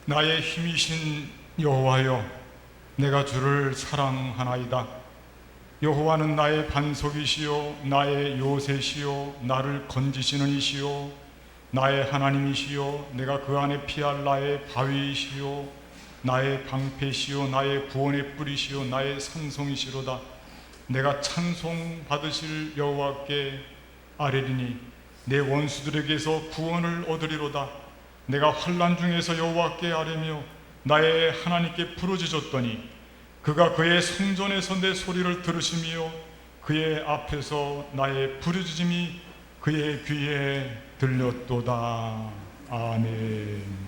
나의 힘이신 여호와여, 내가 주를 사랑하나이다. 여호와는 나의 반석이시요 나의 요새시요 나를 건지시는 이시요 나의 하나님이시요 내가 그 안에 피할 나의 바위이시요 나의 방패시요 나의 구원의 뿌리시요 나의 산성이시로다. 내가 찬송 받으실 여호와께 아뢰리니 내 원수들에게서 구원을 얻으리로다. 내가 환난 중에서 여호와께 아뢰며 나의 하나님께 부르짖었더니 그가 그의 성전에서 내 소리를 들으시며 그의 앞에서 나의 부르짖음이 그의 귀에 들렸도다. 아멘.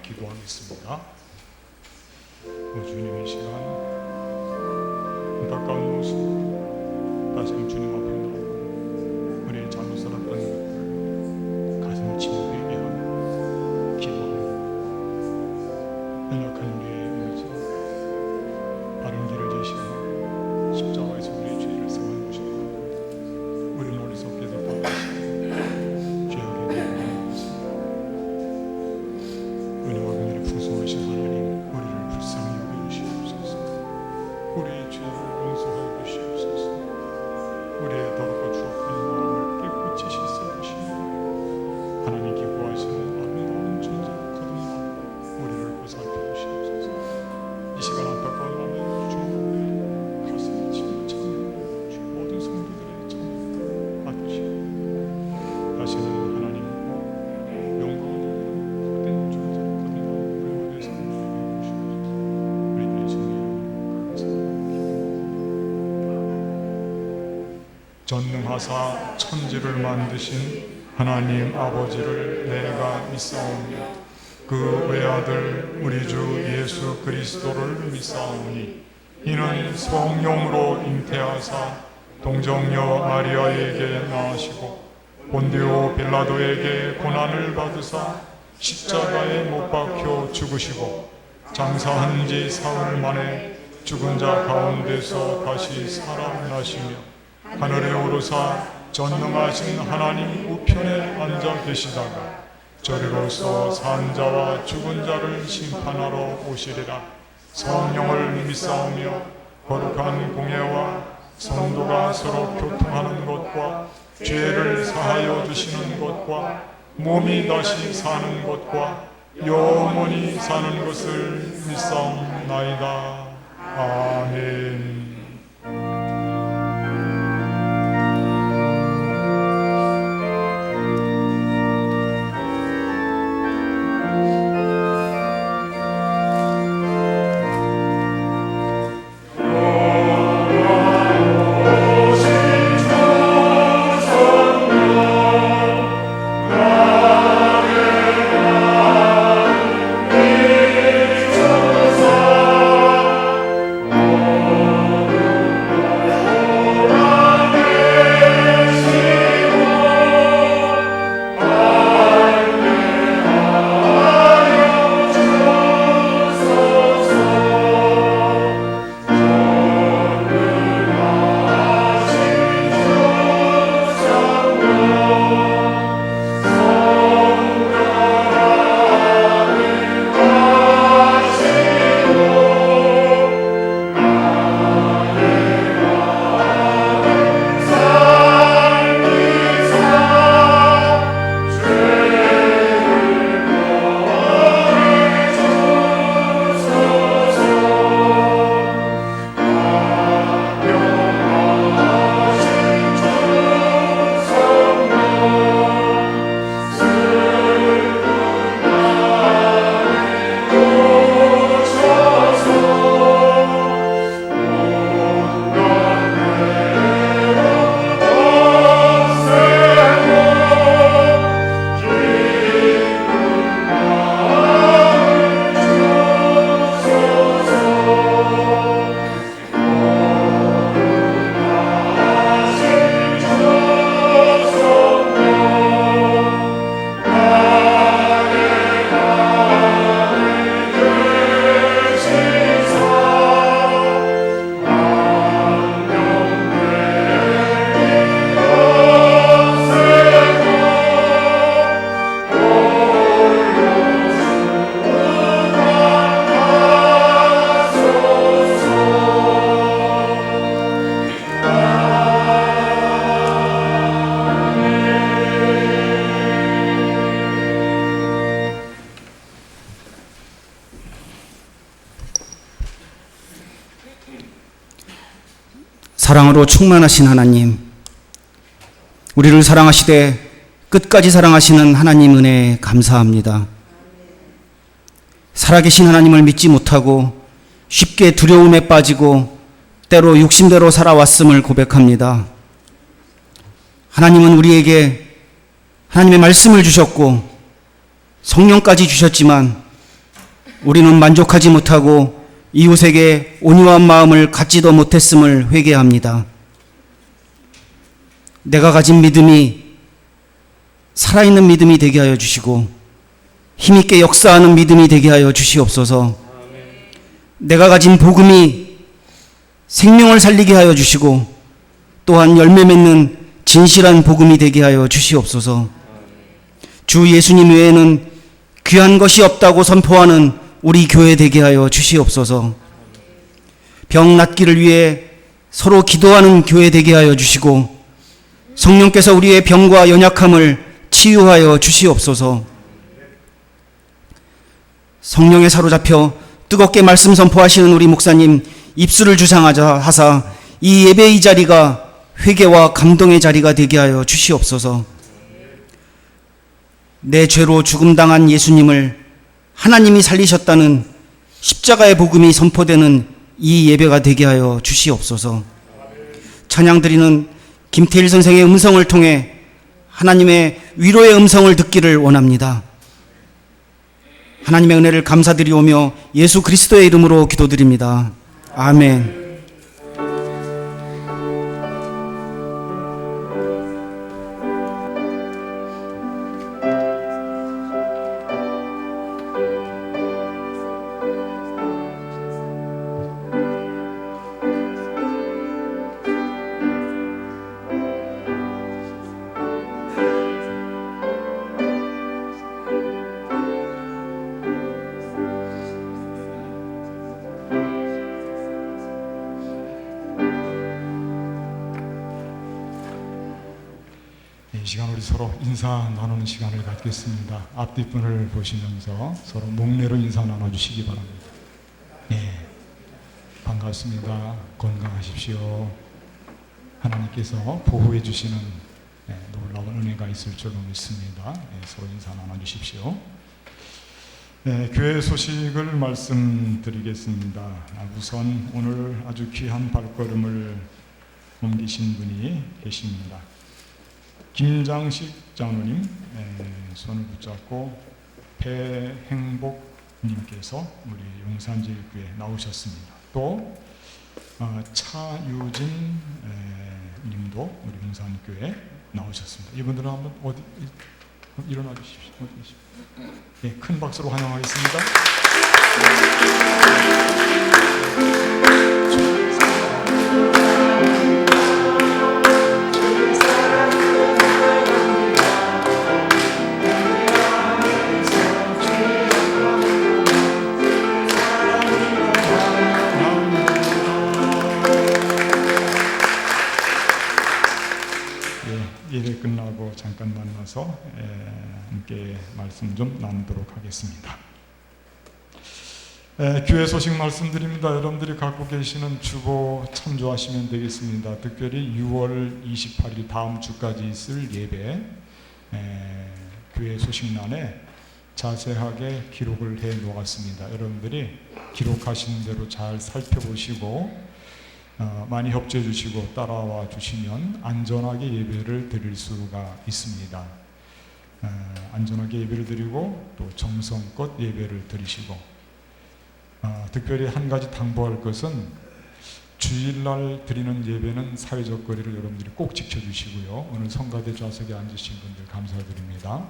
기도하겠습니다. 주님의 시간 안타까운 모습 다시금 주님 앞에 나오고 우리의 잘못 살았던 것들 가슴을 치며 회개하며 기도하며 연약한 우리의 의지 바른 길을 제시하며 십자가에서 우리의 죄를 사하여 주시고 우리는 어리석게도 받으시고 죄악에 대한 것입니다. 은혜와 긍휼이 풍성하신 하나님, 우리를 불쌍히 여겨주시옵소서. 우리의 죄를 용서하여 주시옵소서. 우리의 더럽고 추악한 마음을 깨끗이 씻어주시며 하나님 기뻐하시는 아름다운 존재로 거듭나 우리를 보살펴 주시옵소서. 이 시간 안타까운 마음에 주님 가슴에 치며 찬양하며 주 모든 성도들의 찬양을 받으시고 다시는 전능하사 천지를 만드신 하나님 아버지를 내가 믿사오며 그 외아들 우리 주 예수 그리스도를 믿사오니 이는 성령으로 잉태하사 동정녀 마리아에게 나으시고 본디오 빌라도에게 고난을 받으사 십자가에 못 박혀 죽으시고 장사한 지 사흘 만에 죽은 자 가운데서 다시 살아나시며 하늘에 오르사 전능하신 하나님 우편에 앉아 계시다가 저리로서 산 자와 죽은 자를 심판하러 오시리라. 성령을 믿사오며 거룩한 공예와 성도가 서로 교통하는 것과 죄를 사하여 주시는 것과 몸이 다시 사는 것과 영원히 사는 것을 믿사옵나이다. 아멘. Oh 사랑으로 충만하신 하나님, 우리를 사랑하시되 끝까지 사랑하시는 하나님 은혜에 감사합니다. 살아계신 하나님을 믿지 못하고 쉽게 두려움에 빠지고 때로 욕심대로 살아왔음을 고백합니다. 하나님은 우리에게 하나님의 말씀을 주셨고 성령까지 주셨지만 우리는 만족하지 못하고 이웃에게 온유한 마음을 갖지도 못했음을 회개합니다. 내가 가진 믿음이 살아있는 믿음이 되게 하여 주시고 힘있게 역사하는 믿음이 되게 하여 주시옵소서. 내가 가진 복음이 생명을 살리게 하여 주시고 또한 열매 맺는 진실한 복음이 되게 하여 주시옵소서. 주 예수님 외에는 귀한 것이 없다고 선포하는 우리 교회 되게 하여 주시옵소서. 병 낫기를 위해 서로 기도하는 교회 되게 하여 주시고 성령께서 우리의 병과 연약함을 치유하여 주시옵소서. 성령에 사로잡혀 뜨겁게 말씀 선포하시는 우리 목사님 입술을 주장하자 하사 이 예배의 자리가 회개와 감동의 자리가 되게 하여 주시옵소서. 내 죄로 죽음당한 예수님을 하나님이 살리셨다는 십자가의 복음이 선포되는 이 예배가 되게 하여 주시옵소서. 찬양 드리는 김태일 선생의 음성을 통해 하나님의 위로의 음성을 듣기를 원합니다. 하나님의 은혜를 감사드리오며 예수 그리스도의 이름으로 기도드립니다. 아멘. 이 시간 우리 서로 인사 나누는 시간을 갖겠습니다. 앞뒷분을 보시면서 서로 목례로 인사 나눠주시기 바랍니다. 네, 반갑습니다. 건강하십시오. 하나님께서 보호해 주시는 놀라운 은혜가 있을 줄로 믿습니다. 서로 인사 나눠주십시오. 교회 소식을 말씀드리겠습니다. 우선 오늘 아주 귀한 발걸음을 옮기신 분이 계십니다. 김장식 장로님 손을 붙잡고 배행복님께서 우리 용산제일교회 나오셨습니다. 또 차유진 님도 우리 용산교회 나오셨습니다. 이분들은 한번 어디 일어나 주십시오. 네, 큰 박수로 환영하겠습니다. 예배 끝나고 잠깐 만나서 함께 말씀 좀 나누도록 하겠습니다. 교회 소식 말씀드립니다. 여러분들이 갖고 계시는 주보 참조하시면 되겠습니다. 특별히 6월 28일 다음 주까지 있을 예배 교회 소식란에 자세하게 기록을 해 놓았습니다. 여러분들이 기록하신 대로 잘 살펴보시고 많이 협조해 주시고 따라와 주시면 안전하게 예배를 드릴 수가 있습니다. 안전하게 예배를 드리고 또 정성껏 예배를 드리시고 특별히 한 가지 당부할 것은 주일날 드리는 예배는 사회적 거리를 여러분들이 꼭 지켜주시고요. 오늘 성가대 좌석에 앉으신 분들 감사드립니다.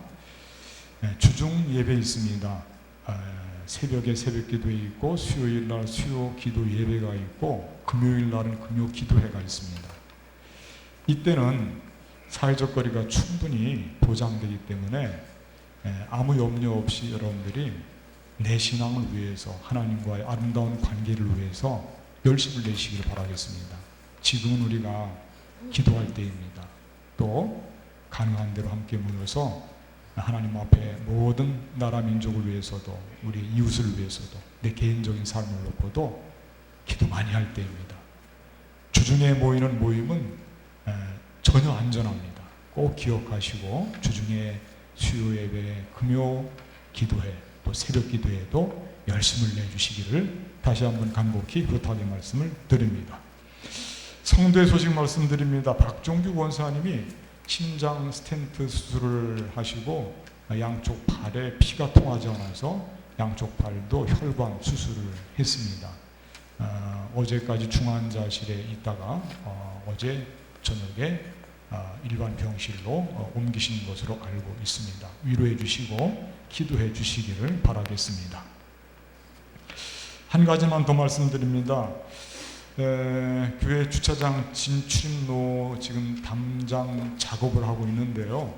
주중 예배 있습니다. 새벽에 새벽 기도회 있고 수요일 날 수요 기도 예배가 있고 금요일 날은 금요 기도회가 있습니다. 이때는 사회적 거리가 충분히 보장되기 때문에 아무 염려 없이 여러분들이 내 신앙을 위해서 하나님과의 아름다운 관계를 위해서 열심을 내시기를 바라겠습니다. 지금은 우리가 기도할 때입니다. 또 가능한 대로 함께 모여서 하나님 앞에 모든 나라 민족을 위해서도 우리 이웃을 위해서도 내 개인적인 삶을 놓고도 기도 많이 할 때입니다. 주중에 모이는 모임은 전혀 안전합니다. 꼭 기억하시고 주중에 수요 예배, 금요 기도회, 또 새벽 기도회에도 열심을 내주시기를 다시 한번 간곡히 부탁의 말씀을 드립니다. 성도의 소식 말씀드립니다. 박종규 권사님이 심장 스텐트 수술을 하시고 양쪽 발에 피가 통하지 않아서 양쪽 발도 혈관 수술을 했습니다. 어제까지 중환자실에 있다가 어제 저녁에 일반 병실로 옮기신 것으로 알고 있습니다. 위로해 주시고 기도해 주시기를 바라겠습니다. 한 가지만 더 말씀드립니다. 교회 주차장 진출입로 지금 담장 작업을 하고 있는데요.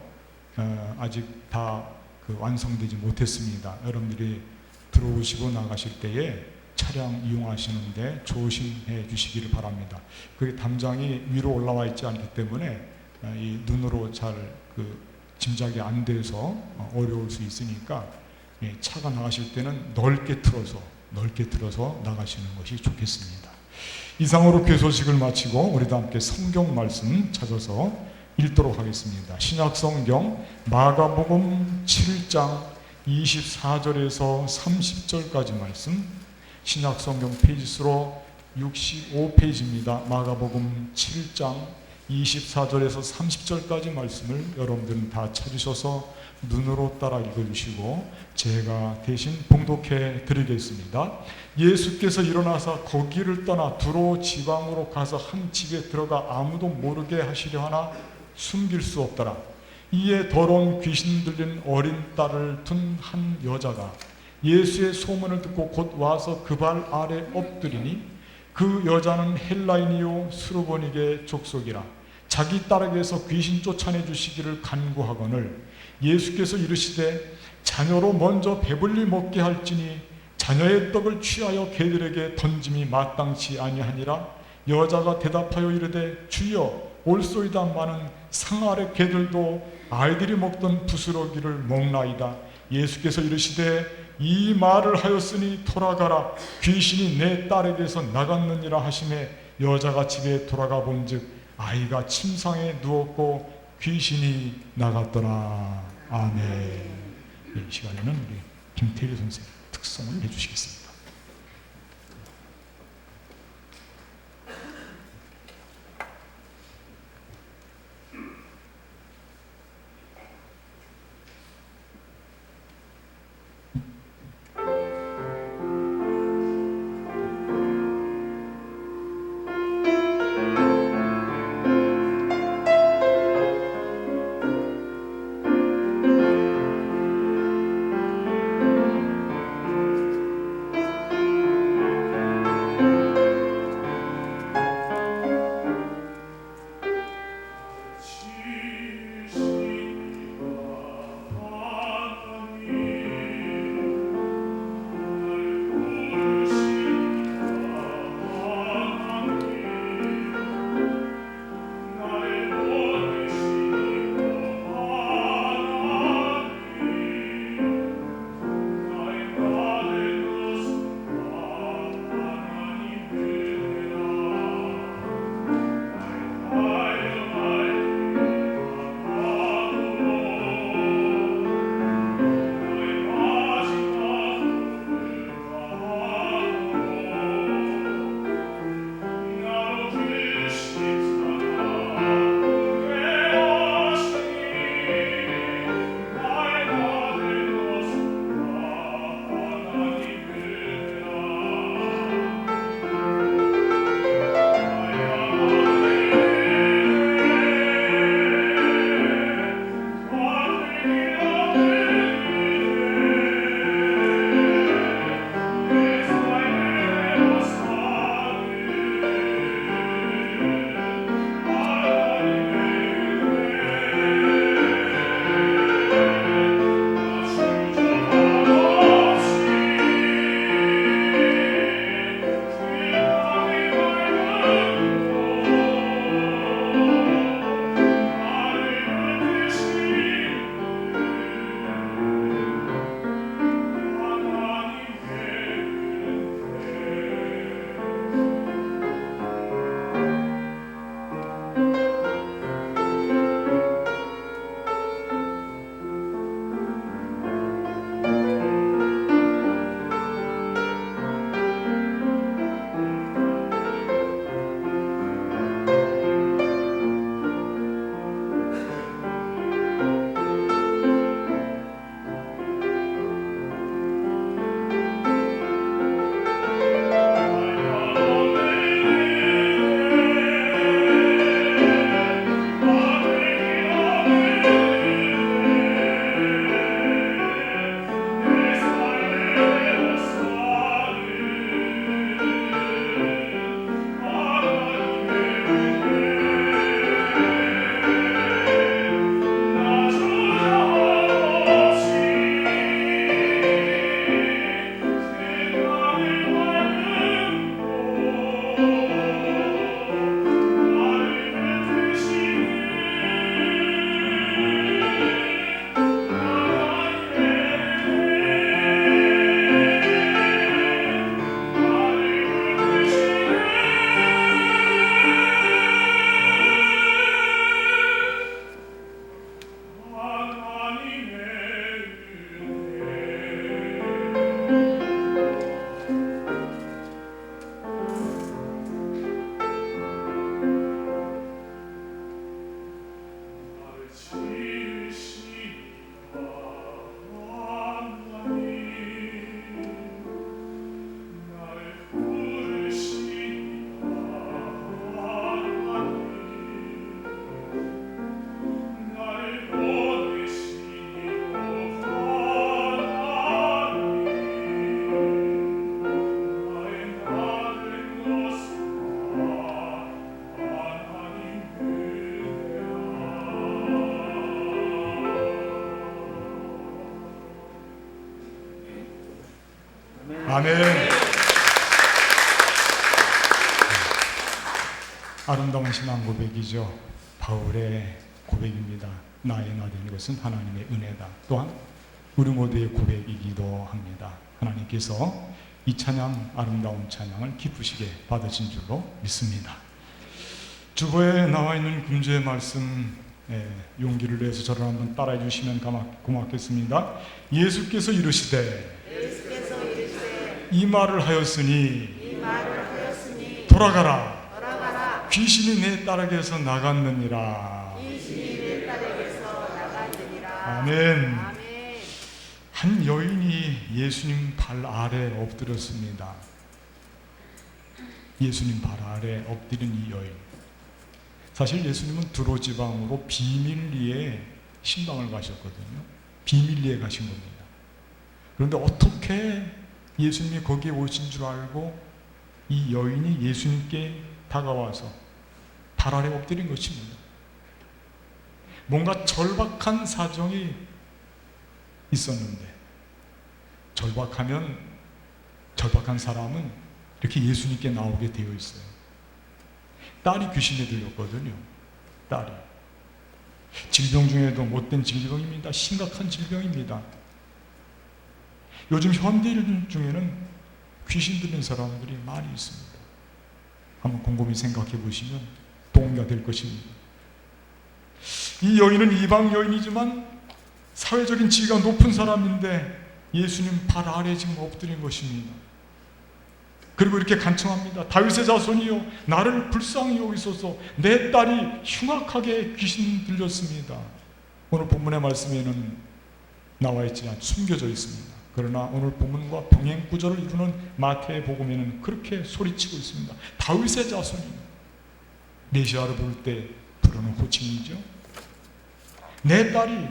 아직 다 완성되지 못했습니다. 여러분들이 들어오시고 나가실 때에 차량 이용하시는데 조심해 주시기를 바랍니다. 그 담장이 위로 올라와 있지 않기 때문에 이 눈으로 잘 짐작이 안 돼서 어려울 수 있으니까 차가 나가실 때는 넓게 틀어서 나가시는 것이 좋겠습니다. 이상으로 교회 소식을 마치고 우리도 함께 성경 말씀 찾아서 읽도록 하겠습니다. 신약 성경 마가복음 7장 24절에서 30절까지 말씀, 신약 성경 페이지수로 65페이지입니다. 마가복음 7장 24절에서 30절까지 말씀을 여러분들은 다 찾으셔서 눈으로 따라 읽어주시고 제가 대신 봉독해 드리겠습니다. 예수께서 일어나서 거기를 떠나 두로 지방으로 가서 한 집에 들어가 아무도 모르게 하시려 하나 숨길 수 없더라. 이에 더러운 귀신 들린 어린 딸을 둔 한 여자가 예수의 소문을 듣고 곧 와서 그 발 아래 엎드리니 그 여자는 헬라인이요 수르보니게 족속이라. 자기 딸에게서 귀신 쫓아내 주시기를 간구하거늘 예수께서 이르시되 자녀로 먼저 배불리 먹게 할지니 자녀의 떡을 취하여 개들에게 던짐이 마땅치 아니하니라. 여자가 대답하여 이르되 주여 올소이다마는 상 아래 개들도 아이들이 먹던 부스러기를 먹나이다. 예수께서 이르시되 이 말을 하였으니 돌아가라. 귀신이 내 딸에게서 나갔느니라 하시매 여자가 집에 돌아가 본즉 아이가 침상에 누웠고 귀신이 나갔더라. 아멘. 이 시간에는 우리 김태일 선생님 특성을 해주시겠습니다. 아멘. 아름다운 신앙 고백이죠. 바울의 고백입니다. 나의 나 된 것은 하나님의 은혜다. 또한 우리 모두의 고백이기도 합니다. 하나님께서 이 찬양, 아름다운 찬양을 기쁘시게 받으신 줄로 믿습니다. 주보에 나와 있는 금주의 말씀, 용기를 내서 저를 한번 따라해 주시면 고맙겠습니다. 예수께서 이르시되 이 말을 하였으니 돌아가라. 귀신이 내 딸에게서 나갔느니라. 아멘. 한 여인이 예수님 발 아래 엎드렸습니다. 예수님 발 아래 엎드린 이 여인. 사실 예수님은 두로지방으로 비밀리에 신방을 가셨거든요. 비밀리에 가신 겁니다. 그런데 어떻게 예수님이 거기에 오신 줄 알고 이 여인이 예수님께 다가와서 발 아래 엎드린 것입니다. 뭔가 절박한 사정이 있었는데, 절박한 사람은 이렇게 예수님께 나오게 되어 있어요. 딸이 귀신에 들렸거든요. 딸이. 질병 중에도 못된 질병입니다. 심각한 질병입니다. 요즘 현대인 중에는 귀신 들린 사람들이 많이 있습니다. 한번 곰곰이 생각해 보시면 도움이 될 것입니다. 이 여인은 이방 여인이지만 사회적인 지위가 높은 사람인데 예수님 발 아래 지금 엎드린 것입니다. 그리고 이렇게 간청합니다. 다윗의 자손이요, 나를 불쌍히 여기소서. 내 딸이 흉악하게 귀신 들렸습니다. 오늘 본문의 말씀에는 나와 있지 않고 숨겨져 있습니다. 그러나 오늘 본문과 병행 구절을 이루는 마태의 복음에는 그렇게 소리치고 있습니다. 다윗의 자손이요. 메시아를 부를 때 부르는 호칭이죠. 내 딸이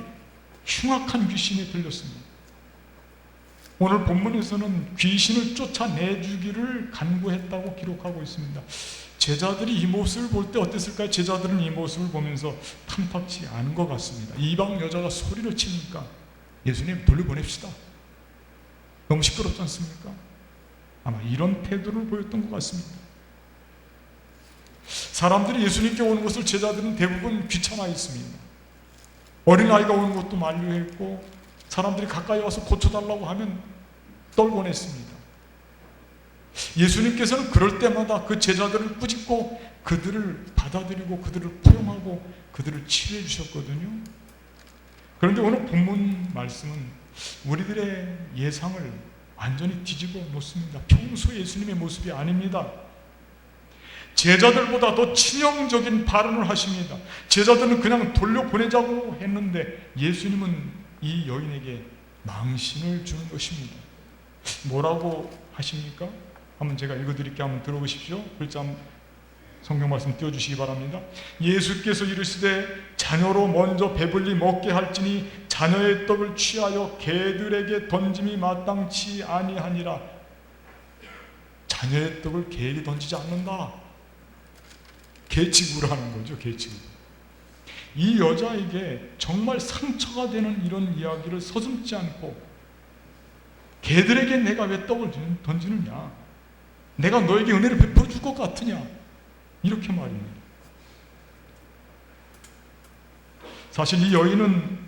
흉악한 귀신에 들렸습니다. 오늘 본문에서는 귀신을 쫓아내주기를 간구했다고 기록하고 있습니다. 제자들이 이 모습을 볼 때 어땠을까요? 제자들은 이 모습을 보면서 탐탁지 않은 것 같습니다. 이방 여자가 소리를 치니까 예수님 돌려보냅시다. 너무 시끄럽지 않습니까? 아마 이런 태도를 보였던 것 같습니다. 사람들이 예수님께 오는 것을 제자들은 대부분 귀찮아 했습니다. 어린아이가 오는 것도 만류했고, 사람들이 가까이 와서 고쳐달라고 하면 떨곤 했습니다. 예수님께서는 그럴 때마다 그 제자들을 꾸짖고 그들을 받아들이고 그들을 포용하고 그들을 치료해 주셨거든요. 그런데 오늘 본문 말씀은 우리들의 예상을 완전히 뒤집어 놓습니다. 평소 예수님의 모습이 아닙니다. 제자들보다 더 치명적인 발언을 하십니다. 제자들은 그냥 돌려보내자고 했는데 예수님은 이 여인에게 망신을 주는 것입니다. 뭐라고 하십니까? 한번 제가 읽어드릴게요. 한번 들어보십시오. 글자 성경 말씀 띄워주시기 바랍니다. 예수께서 이르시되 자녀로 먼저 배불리 먹게 할지니 자녀의 떡을 취하여 개들에게 던짐이 마땅치 아니하니라. 자녀의 떡을 개에게 던지지 않는다. 개치구를 하는 거죠. 개치구. 이 여자에게 정말 상처가 되는 이런 이야기를 서슴지 않고, 개들에게 내가 왜 떡을 던지느냐, 내가 너에게 은혜를 베풀어 줄 것 같으냐, 이렇게 말입니다. 사실 이 여인은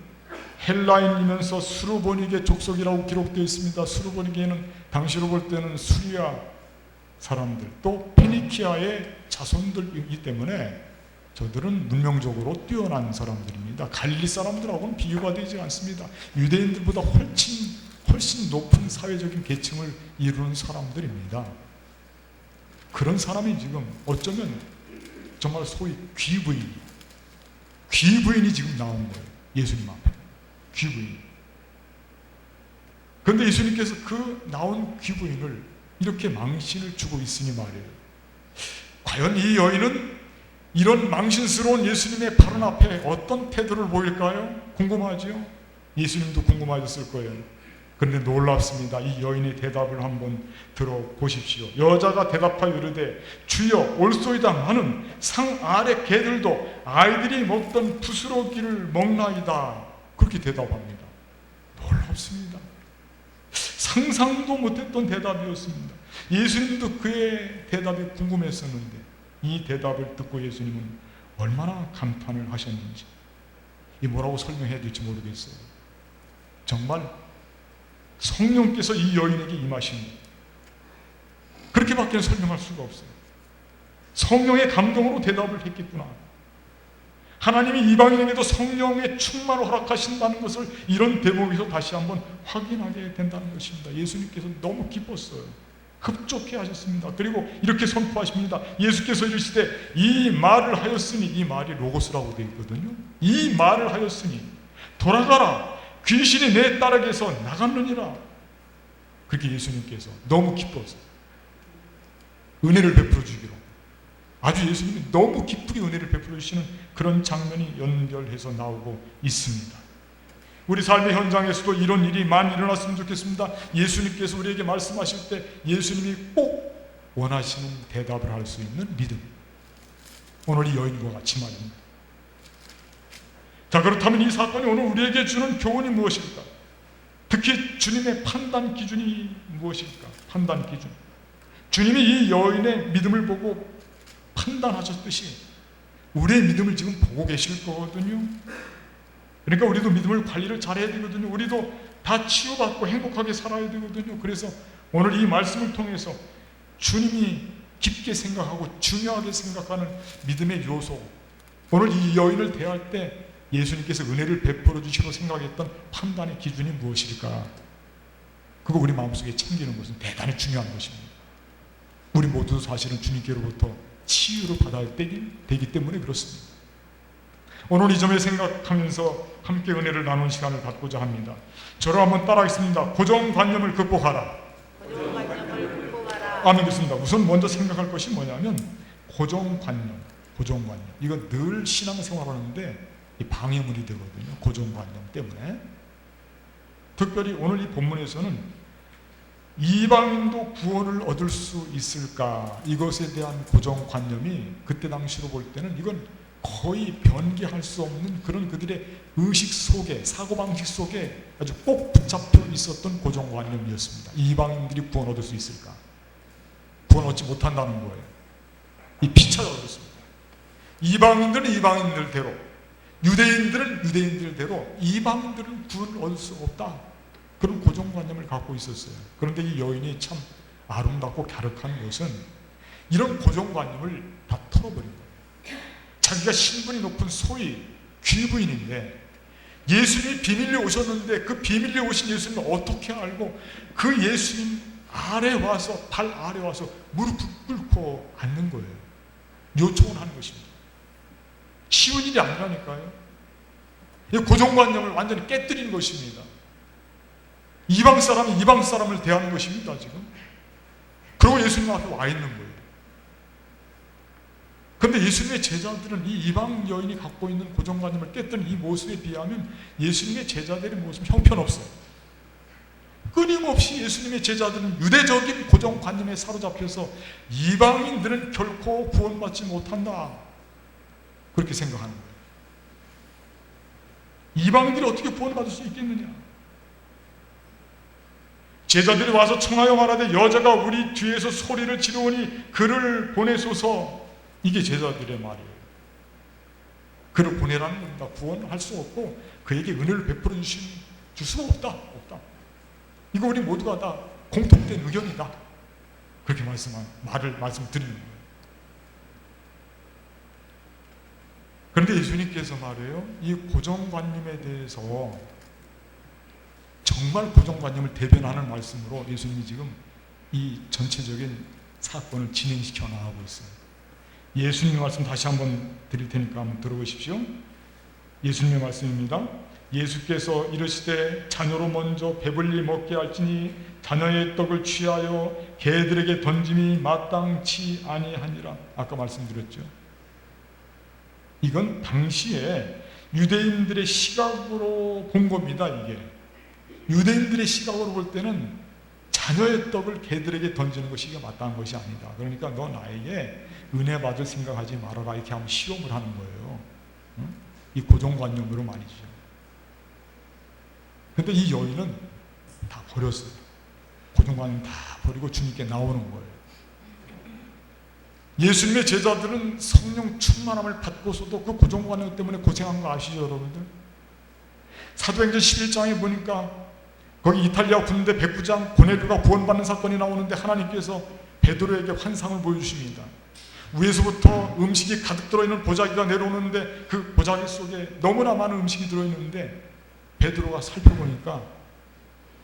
헬라인이면서 수르보니게 족속이라고 기록되어 있습니다. 수르보니게는 당시로 볼 때는 수리아 사람들, 또 페니키아의 자손들이기 때문에 저들은 문명적으로 뛰어난 사람들입니다. 갈릴리 사람들하고는 비교가 되지 않습니다. 유대인들보다 훨씬 높은 사회적인 계층을 이루는 사람들입니다. 그런 사람이 지금 어쩌면 정말 소위 귀부인이 지금 나온 거예요. 예수님 앞에. 귀부인. 그런데 예수님께서 그 나온 귀부인을 이렇게 망신을 주고 있으니 말이에요. 과연 이 여인은 이런 망신스러운 예수님의 발언 앞에 어떤 태도를 보일까요? 궁금하죠? 예수님도 궁금하셨을 거예요. 그런데 놀랍습니다. 이 여인의 대답을 한번 들어보십시오. 여자가 대답하여 이르되 주여 올소이다마는 상 아래 개들도 아이들이 먹던 부스러기를 먹나이다. 그렇게 대답합니다. 놀랍습니다. 상상도 못했던 대답이었습니다. 예수님도 그의 대답이 궁금했었는데 이 대답을 듣고 예수님은 얼마나 감탄을 하셨는지 이 뭐라고 설명해야 될지 모르겠어요. 정말 성령께서 이 여인에게 임하신 것, 그렇게밖에 설명할 수가 없어요. 성령의 감동으로 대답을 했겠구나. 하나님이 이방인에게도 성령의 충만을 허락하신다는 것을 이런 대목에서 다시 한번 확인하게 된다는 것입니다. 예수님께서 너무 기뻤어요. 흡족해 하셨습니다. 그리고 이렇게 선포하십니다. 예수께서 이르시되 이 말을 하였으니, 이 말이 로고스라고 되어 있거든요. 이 말을 하였으니 돌아가라, 귀신이 내 딸에게서 나갔느니라. 그렇게 예수님께서 너무 기뻐서 은혜를 베풀어 주기로, 아주 예수님이 너무 기쁘게 은혜를 베풀어 주시는 그런 장면이 연결해서 나오고 있습니다. 우리 삶의 현장에서도 이런 일이 많이 일어났으면 좋겠습니다. 예수님께서 우리에게 말씀하실 때 예수님이 꼭 원하시는 대답을 할 수 있는 믿음, 오늘 이 여인과 같이 말입니다. 자, 그렇다면 이 사건이 오늘 우리에게 주는 교훈이 무엇일까? 특히 주님의 판단 기준이 무엇일까? 판단 기준, 주님이 이 여인의 믿음을 보고 판단하셨듯이 우리의 믿음을 지금 보고 계실 거거든요. 그러니까 우리도 믿음을 관리를 잘해야 되거든요. 우리도 다 치유받고 행복하게 살아야 되거든요. 그래서 오늘 이 말씀을 통해서 주님이 깊게 생각하고 중요하게 생각하는 믿음의 요소, 오늘 이 여인을 대할 때 예수님께서 은혜를 베풀어 주시고 생각했던 판단의 기준이 무엇일까? 그거 우리 마음속에 챙기는 것은 대단히 중요한 것입니다. 우리 모두 사실은 주님께로부터 치유를 받아야 되기 때문에 그렇습니다. 오늘 이 점에 생각하면서 함께 은혜를 나누는 시간을 갖고자 합니다. 저를 한번 따라하겠습니다. 고정관념을 극복하라. 아멘. 그렇습니다. 우선 먼저 생각할 것이 뭐냐면 고정관념. 이건 늘 신앙생활하는데 방해물이 되거든요. 고정관념 때문에. 특별히 오늘 이 본문에서는 이방인도 구원을 얻을 수 있을까? 이것에 대한 고정관념이 그때 당시로 볼 때는 이건 거의 변개할 수 없는 그런 그들의 의식 속에, 사고방식 속에 아주 꼭 붙잡혀 있었던 고정관념이었습니다. 이방인들이 구원 얻을 수 있을까? 구원 얻지 못한다는 거예요. 이 피차가 그렇습니다. 이방인들은 이방인들대로, 유대인들은 유대인들대로 이방인들은 구원을 얻을 수 없다, 그런 고정관념을 갖고 있었어요. 그런데 이 여인이 참 아름답고 갸륵한 것은 이런 고정관념을 다 털어버린 거예요. 자기가 신분이 높은 소위 귀부인인데 예수님이 비밀리에 오셨는데 그 비밀리에 오신 예수님을 어떻게 알고 그 예수님 아래 와서, 발 아래 와서 무릎을 꿇고 앉는 거예요. 요청을 하는 것입니다. 쉬운 일이 아니라니까요. 이 고정관념을 완전히 깨뜨린 것입니다. 이방 사람이 이방 사람을 대하는 것입니다, 지금. 그리고 예수님 앞에 와 있는 거예요. 그런데 예수님의 제자들은 이 이방 여인이 갖고 있는 고정관념을 깨뜨린 이 모습에 비하면 예수님의 제자들의 모습은 형편없어요. 끊임없이 예수님의 제자들은 유대적인 고정관념에 사로잡혀서 이방인들은 결코 구원받지 못한다, 그렇게 생각하는 거예요. 이방인들이 어떻게 구원을 받을 수 있겠느냐? 제자들이 와서 청하여 말하되 여자가 우리 뒤에서 소리를 지르오니 그를 보내소서. 이게 제자들의 말이에요. 그를 보내라는 겁니다. 구원할 수 없고 그에게 은혜를 베풀어 줄 수가 없다. 이거 우리 모두가 다 공통된 의견이다. 그렇게 말씀드리는 거예요. 그런데 예수님께서 말해요, 이 고정관념에 대해서 정말 고정관념을 대변하는 말씀으로 예수님이 지금 이 전체적인 사건을 진행시켜 나가고 있어요. 예수님의 말씀 다시 한번 드릴 테니까 한번 들어보십시오. 예수님의 말씀입니다. 예수께서 이르시되 자녀로 먼저 배불리 먹게 할지니 자녀의 떡을 취하여 개들에게 던짐이 마땅치 아니하니라. 아까 말씀드렸죠. 이건 당시에 유대인들의 시각으로 본 겁니다. 이게 유대인들의 시각으로 볼 때는 자녀의 떡을 개들에게 던지는 것이 마땅한 것이 아니다. 그러니까 너 나에게 은혜 받을 생각하지 말아라, 이렇게 하면 시험을 하는 거예요. 이 고정관념으로 말이죠. 근데 이 여인은 다 버렸어요. 고정관념 다 버리고 주님께 나오는 거예요. 예수님의 제자들은 성령 충만함을 받고서도 그 고정관념 때문에 고생한 거 아시죠, 여러분들? 사도행전 11장에 보니까 거기 이탈리아 군대 백부장 고넬료가 구원받는 사건이 나오는데 하나님께서 베드로에게 환상을 보여주십니다. 위에서부터 음식이 가득 들어있는 보자기가 내려오는데 그 보자기 속에 너무나 많은 음식이 들어있는데 베드로가 살펴보니까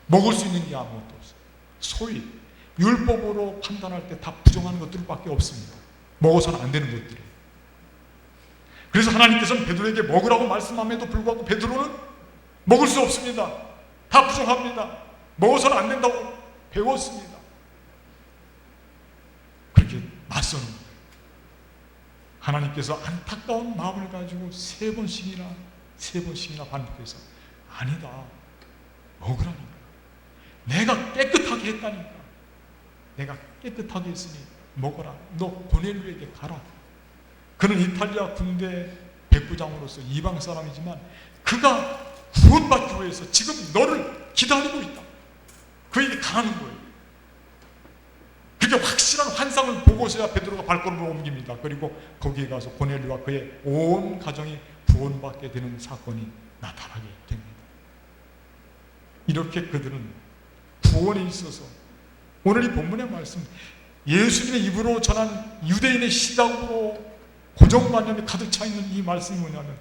먹을 수 있는 게 아무것도 없어요. 소위 율법으로 판단할 때 다 부정하는 것들밖에 없습니다. 먹어서는 안 되는 것들이에요. 그래서 하나님께서는 베드로에게 먹으라고 말씀함에도 불구하고 베드로는 먹을 수 없습니다. 다 부정합니다. 먹어서는 안 된다고 배웠습니다. 그렇게 맞서는 거예요. 하나님께서 안타까운 마음을 가지고 세 번씩이나 반복해서 아니다, 먹으라니까. 내가 깨끗하게 했다니까. 내가 깨끗하게 했으니 먹어라. 너 고넬료에게 가라. 그는 이탈리아 군대 백부장으로서 이방 사람이지만 그가 구원받기 위해서 지금 너를 기다리고 있다. 그에게 가는 거예요. 그렇게 확실한 환상을 보고서야 베드로가 발걸음을 옮깁니다. 그리고 거기에 가서 고넬료와 그의 온 가정이 구원받게 되는 사건이 나타나게 됩니다. 이렇게 그들은 구원에 있어서 오늘 이 본문의 말씀, 예수님의 입으로 전한 유대인의 시각으로 고정관념이 가득 차 있는 이 말씀이 뭐냐면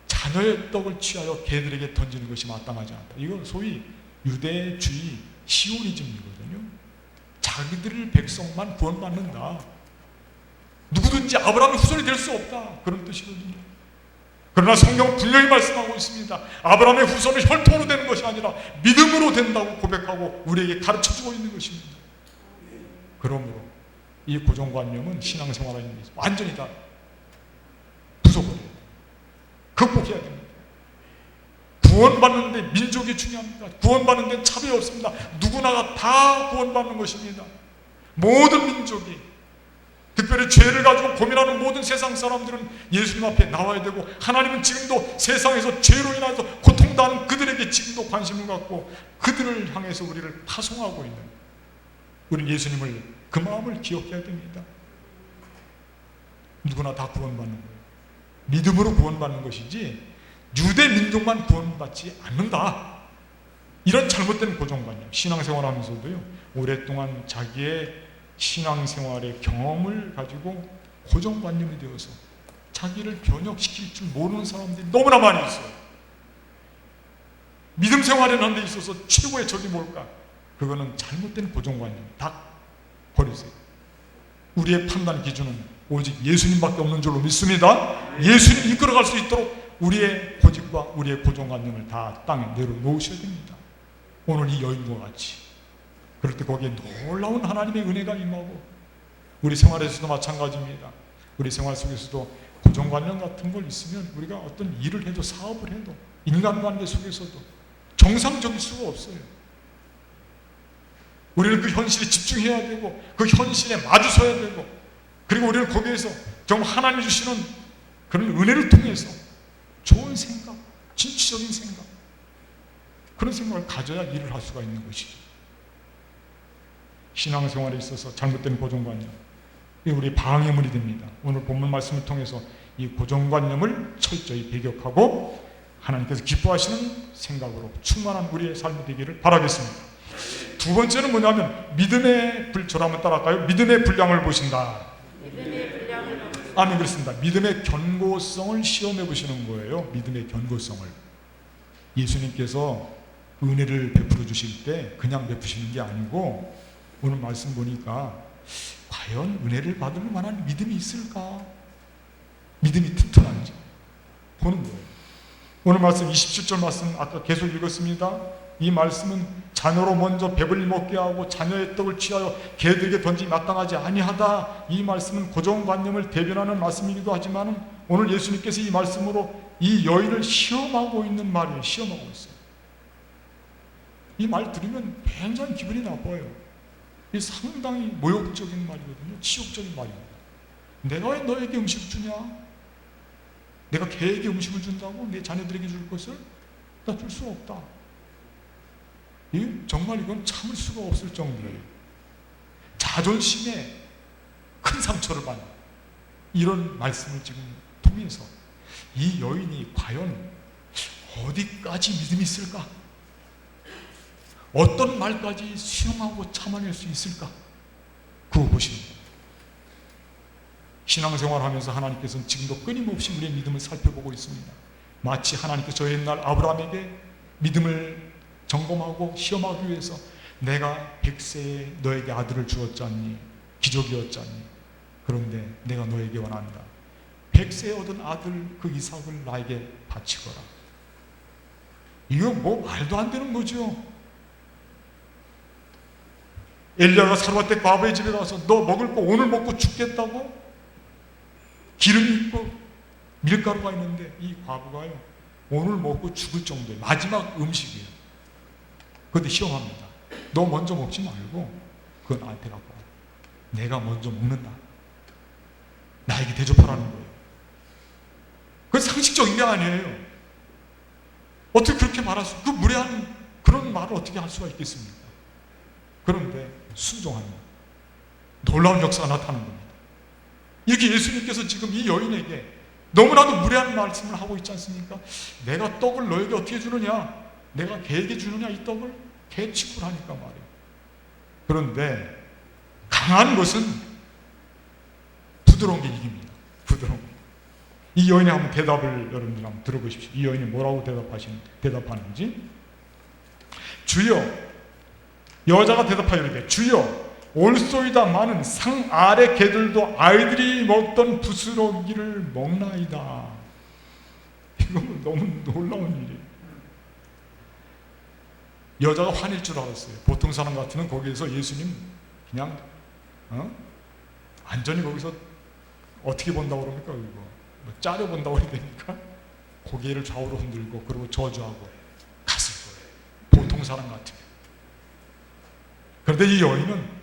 자녀의 떡을 취하여 개들에게 던지는 것이 마땅하지 않다. 이건 소위 유대주의 시오니즘이거든요. 자기들 백성만 구원받는다. 누구든지 아브라함의 후손이 될 수 없다. 그런 뜻이거든요. 그러나 성경은 분명히 말씀하고 있습니다. 아브라함의 후손은 혈통으로 되는 것이 아니라 믿음으로 된다고 고백하고 우리에게 가르쳐주고 있는 것입니다. 그러므로 이 고정관념은 신앙생활에 완전히 다 부숴버려야 됩니다. 극복해야 됩니다. 구원받는 데 민족이 중요합니다. 구원받는 데는 차별이 없습니다. 누구나가 다 구원받는 것입니다. 모든 민족이, 특별히 죄를 가지고 고민하는 모든 세상 사람들은 예수님 앞에 나와야 되고, 하나님은 지금도 세상에서 죄로 인해서 고통당하는 그들에게 지금도 관심을 갖고 그들을 향해서 우리를 파송하고 있는, 우리는 예수님을 그 마음을 기억해야 됩니다. 누구나 다 구원받는 거예요. 믿음으로 구원받는 것이지 유대 민족만 구원받지 않는다. 이런 잘못된 고정관념, 신앙생활 하면서도요, 오랫동안 자기의 신앙생활의 경험을 가지고 고정관념이 되어서 자기를 변혁시킬 줄 모르는 사람들이 너무나 많이 있어요. 믿음 생활이라는 데 있어서 최고의 적이 뭘까? 그거는 잘못된 고정관념. 다 버리세요. 우리의 판단 기준은 오직 예수님밖에 없는 줄로 믿습니다. 예수님 이끌어갈 수 있도록 우리의 고집과 우리의 고정관념을 다 땅에 내려놓으셔야 됩니다. 오늘 이 여인과 같이. 그럴 때 거기에 놀라운 하나님의 은혜가 임하고, 우리 생활에서도 마찬가지입니다. 우리 생활 속에서도 고정관념 같은 걸 있으면 우리가 어떤 일을 해도, 사업을 해도, 인간관계 속에서도 정상적일 수가 없어요. 우리는 그 현실에 집중해야 되고, 그 현실에 마주서야 되고, 그리고 우리는 거기에서 정말 하나님이 주시는 그런 은혜를 통해서 좋은 생각, 진취적인 생각, 그런 생각을 가져야 일을 할 수가 있는 것이죠. 신앙생활에 있어서 잘못된 고정관념, 이게 우리 방해물이 됩니다. 오늘 본문 말씀을 통해서 이 고정관념을 철저히 배격하고 하나님께서 기뻐하시는 생각으로 충만한 우리의 삶이 되기를 바라겠습니다. 두 번째는 뭐냐면 믿음의 저를 한번 따라할까요? 믿음의 분량을 보신다. 아멘, 그렇습니다. 믿음의 견고성을 시험해 보시는 거예요. 믿음의 견고성을. 예수님께서 은혜를 베풀어 주실 때 그냥 베푸시는 게 아니고, 오늘 말씀 보니까 과연 은혜를 받을 만한 믿음이 있을까? 믿음이 튼튼한지 보는 거예요. 오늘 말씀 27절 말씀 아까 계속 읽었습니다. 이 말씀은 자녀로 먼저 배불리 먹게 하고 자녀의 떡을 취하여 개들에게 던지기 마땅하지 아니하다. 이 말씀은 고정관념을 대변하는 말씀이기도 하지만 오늘 예수님께서 이 말씀으로 이 여인을 시험하고 있는 말이에요. 시험하고 있어요. 이 말 들으면 굉장히 기분이 나빠요. 이 상당히 모욕적인 말이거든요. 치욕적인 말입니다. 내가 왜 너에게 음식을 주냐? 내가 개에게 음식을 준다고 내 자녀들에게 줄 것을 나 줄 수 없다. 정말 이건 참을 수가 없을 정도예요. 자존심에 큰 상처를 받는 이런 말씀을 지금 통해서 이 여인이 과연 어디까지 믿음이 있을까? 어떤 말까지 수용하고 참아낼 수 있을까? 그거 보십니다. 신앙생활하면서 하나님께서는 지금도 끊임없이 우리의 믿음을 살펴보고 있습니다. 마치 하나님께서 저 옛날 아브라함에게 믿음을 점검하고 시험하기 위해서 내가 100세에 너에게 아들을 주었잖니, 기적이었잖니. 그런데 내가 너에게 원한다. 100세에 얻은 아들 그 이삭을 나에게 바치거라. 이거 뭐 말도 안 되는 거죠. 엘리야가 사르밧 과부의 집에 가서 너 먹을 거 오늘 먹고 죽겠다고? 기름이 있고 밀가루가 있는데 이 과부가요 오늘 먹고 죽을 정도의 마지막 음식이에요. 그런데 시험합니다. 너 먼저 먹지 말고 그거 나한테 갖고 와. 내가 먼저 먹는다. 나에게 대접하라는 거예요. 그건 상식적인 게 아니에요. 어떻게 그렇게 말할 수, 그 무례한 그런 말을 어떻게 할 수가 있겠습니까? 그런데 순종하는 놀라운 역사가 나타나는 겁니다. 이렇게 예수님께서 지금 이 여인에게 너무나도 무례한 말씀을 하고 있지 않습니까? 내가 떡을 너에게 어떻게 주느냐? 내가 개에게 주느냐 이 떡을? 개 취급을 하니까 말이에요. 그런데 강한 것은 부드러운 게 이깁니다. 부드러운 게. 이 여인의 한번 대답을 여러분들 한번 들어보십시오. 이 여인이 뭐라고 대답하는지. 주여, 여자가 대답하여 이르되 주여 올소이다마는 상 아래 개들도 아이들이 먹던 부스러기를 먹나이다. 이건 너무 놀라운 일이에요. 여자가 화낼 줄 알았어요. 보통 사람 같으면 거기에서 예수님 그냥 완전히 거기서 어떻게 본다고 그럽니까? 이거 뭐 짜려 본다고 해야 됩니까? 고개를 좌우로 흔들고 그리고 저주하고 갔을 거예요. 보통 사람 같으면. 그런데 이 여인은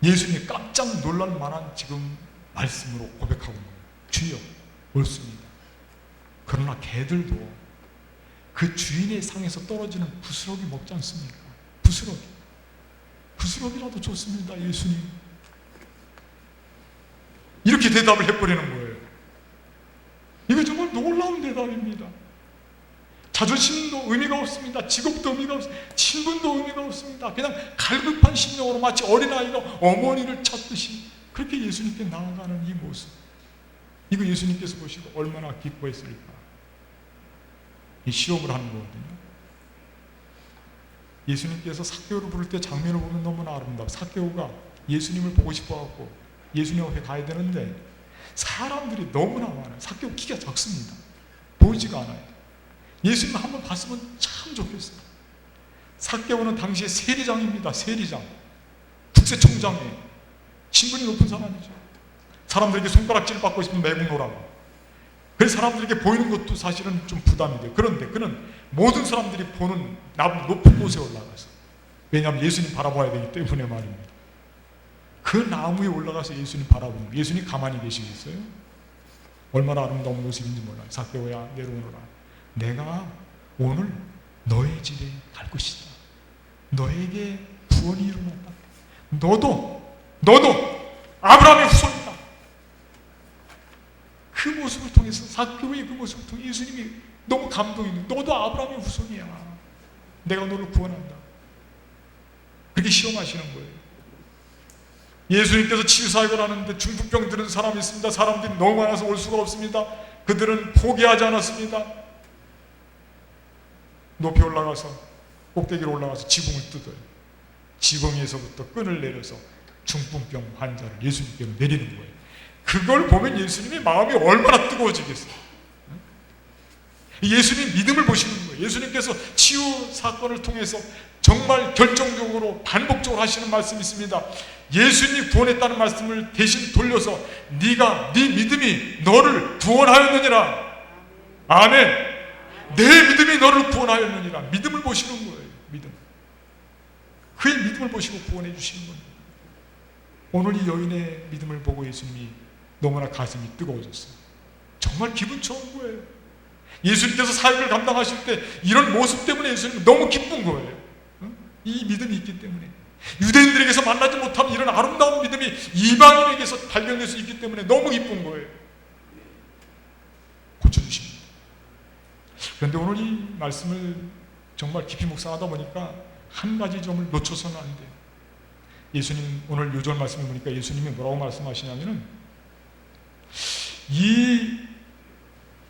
예수님이 깜짝 놀랄 만한 지금 말씀으로 고백하고 있는 거예요. 주여, 옳습니다. 그러나 개들도 그 주인의 상에서 떨어지는 부스러기 먹지 않습니까? 부스러기라도 좋습니다. 예수님. 이렇게 대답을 해버리는 거예요. 이거 정말 놀라운 대답입니다. 자존심도 의미가 없습니다. 직업도 의미가 없습니다. 친분도 의미가 없습니다. 그냥 갈급한 심령으로 마치 어린아이가 어머니를 찾듯이 그렇게 예수님께 나아가는 이 모습, 이거 예수님께서 보시고 얼마나 기뻐했을까. 이 시험을 하는 거거든요. 예수님께서 삭개오를 부를 때 장면을 보면 너무나 아름다워. 삭개오가 예수님을 보고 싶어갖고 예수님 앞에 가야 되는데 사람들이 너무나 많아요. 삭개오 키가 작습니다. 보이지가 않아요. 예수님 한번 봤으면 참 좋겠어요. 삭개오는 당시에 세리장입니다. 세리장. 국세청장이에요. 신분이 높은 사람이죠. 사람들에게 손가락질 받고 있으면 매국노라고. 그래서 사람들에게 보이는 것도 사실은 좀 부담이 돼요. 그런데 그는 모든 사람들이 보는 높은 곳에 올라가서, 왜냐하면 예수님 바라봐야 되기 때문에 말입니다. 그 나무에 올라가서 예수님 바라보는 거예요. 예수님 가만히 계시겠어요? 얼마나 아름다운 모습인지 몰라요. 삭개오야 내려오너라. 내가 오늘 너의 집에 갈 것이다. 너에게 구원이 일어났다. 너도 아브라함의 후손이다. 그 모습을 통해서, 삭개오의 그 모습을 통해 예수님이 너무 감동이 있는, 너도 아브라함의 후손이야. 내가 너를 구원한다. 그렇게 시험하시는 거예요. 예수님께서 치유사역을 하는데 중풍병 들은 사람이 있습니다. 사람들이 너무 많아서 올 수가 없습니다. 그들은 포기하지 않았습니다. 높이 올라가서, 꼭대기로 올라가서 지붕을 뜯어요. 지붕에서부터 끈을 내려서 중풍병 환자를 예수님께로 내리는 거예요. 그걸 보면 예수님의 마음이 얼마나 뜨거워지겠어요. 예수님 믿음을 보시는 거예요. 예수님께서 치유 사건을 통해서 정말 결정적으로 반복적으로 하시는 말씀이 있습니다. 예수님이 구원했다는 말씀을 대신 돌려서 네 믿음이 너를 구원하였느니라. 아멘. 내 믿음이 너를 구원하였느니라. 믿음을 보시는 거예요. 믿음. 그의 믿음을 보시고 구원해 주시는 겁니다. 오늘 이 여인의 믿음을 보고 예수님이 너무나 가슴이 뜨거워졌어요. 정말 기분 좋은 거예요. 예수님께서 사역을 감당하실 때 이런 모습 때문에 예수님은 너무 기쁜 거예요. 이 믿음이 있기 때문에, 유대인들에게서 만나지 못하는 이런 아름다운 믿음이 이방인에게서 발견될 수 있기 때문에 너무 기쁜 거예요. 고쳐주십니다. 그런데 오늘 이 말씀을 정말 깊이 묵상하다 보니까 한 가지 점을 놓쳐서는 안 돼요. 예수님, 오늘 요절 말씀을 보니까 예수님이 뭐라고 말씀하시냐면은, 이